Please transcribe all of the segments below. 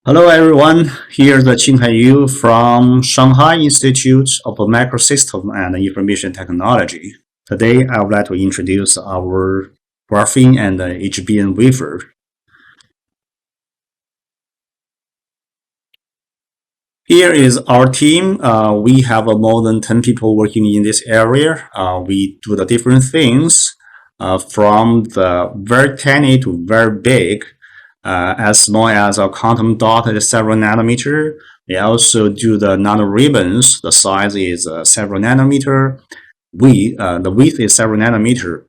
Hello everyone, here's the Qingkai from Shanghai Institute of Microsystem and Information Technology. Today I would like to introduce our graphene and HBM wafer. Here is our team. We have more than 10 people working in this area. We do the different things from the very tiny to very big. As small as a quantum dot at several nanometer. We also do the nanoribbons. The size is several nanometer. The width is several nanometer.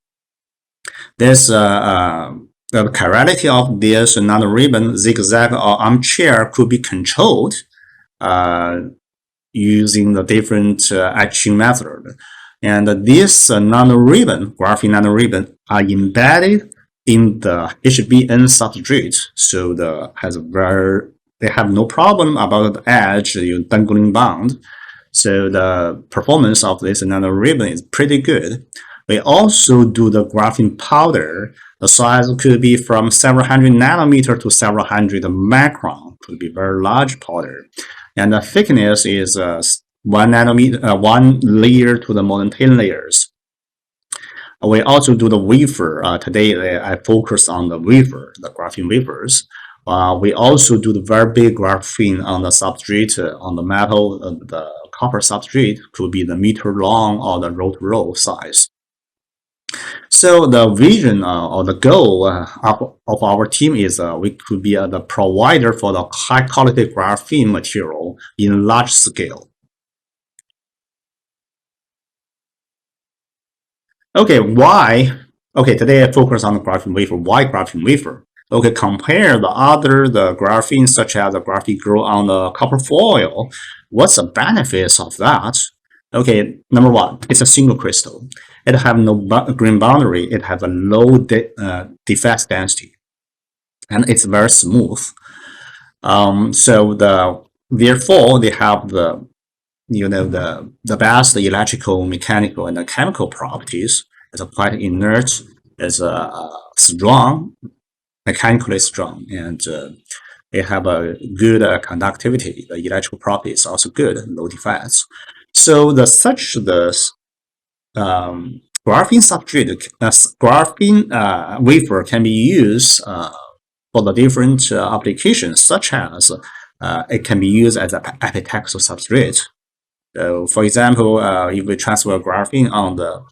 This the chirality of this nanoribbon, zigzag or armchair, could be controlled using the different etching method. And this nanoribbon, graphene nanoribbon, are embedded in the HBM substrate, so they have no problem about the edge dangling bond. So the performance of this nanoribbon is pretty good. We also do the graphene powder. The size could be from several hundred nanometer to several hundred micron. Could be very large powder, and the thickness is 1 nanometer, 1 layer to the more than 10 layers. We also do the wafer. Today I focus on the wafer, the graphene wafers. We also do the very big graphene on the substrate, on the metal, the copper substrate, could be the meter long or the row to row size. So the vision or the goal of our team is we could be the provider for the high quality graphene material in large scale. Okay, why? Okay, today I focus on the graphene wafer. Why graphene wafer? Okay, compare the graphene such as the graphene grow on the copper foil. What's the benefits of that? Okay, number one, it's a single crystal. It have no grain boundary. It has a low defect density, and it's very smooth. Therefore they have the best electrical, mechanical, and chemical properties. It's quite inert, it's strong, mechanically strong, and they have a good conductivity. The electrical properties is also good, low defects. So the graphene substrate, graphene wafer can be used for the different applications, such as it can be used as an epitaxial substrate. So, for example, if we transfer graphene on the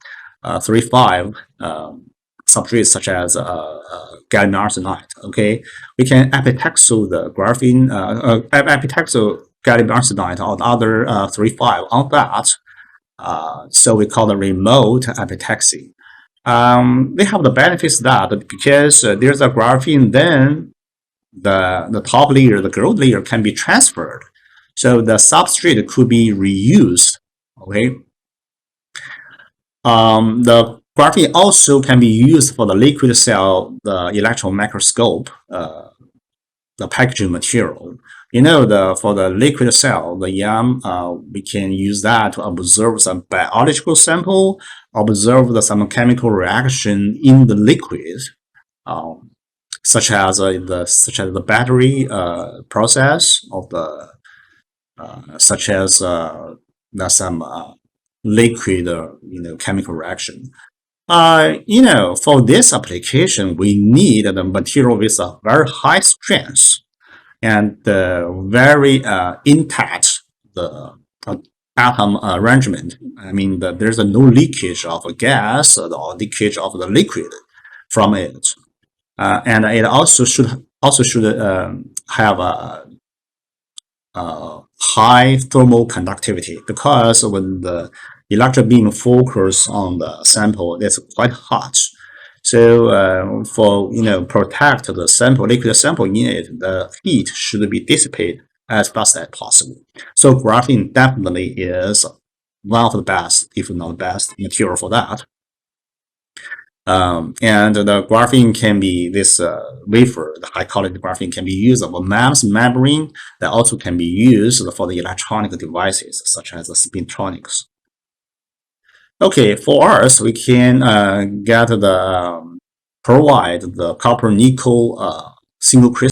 3,5 substrates such as gallium arsenide, okay, we can epitaxial the graphene, epitaxial gallium arsenide or the other 3,5 on that. So we call the remote epitaxy. They have the benefits that because there's a graphene, then the top layer, the ground layer, can be transferred. So the substrate could be reused. Okay. The graphene also can be used for the liquid cell, the electron microscope, the packaging material. For the liquid cell, the EM, we can use that to observe some biological sample, observe some chemical reaction in the liquid, such as the battery process of the such as some liquid chemical reaction. For this application, we need the material with a very high strength and very intact the atom arrangement. I mean, there's no leakage of a gas or leakage of the liquid from it, and it also should have a high thermal conductivity, because when the electron beam focus on the sample, it's quite hot. So for protect the sample, liquid sample in it, the heat should be dissipated as fast as possible. So graphene definitely is one of the best, if not the best, material for that. And the graphene can be this wafer, the high quality graphene can be used of a MEMS membrane that also can be used for the electronic devices such as the spintronics. Okay, for us, we can provide the copper nickel single crystal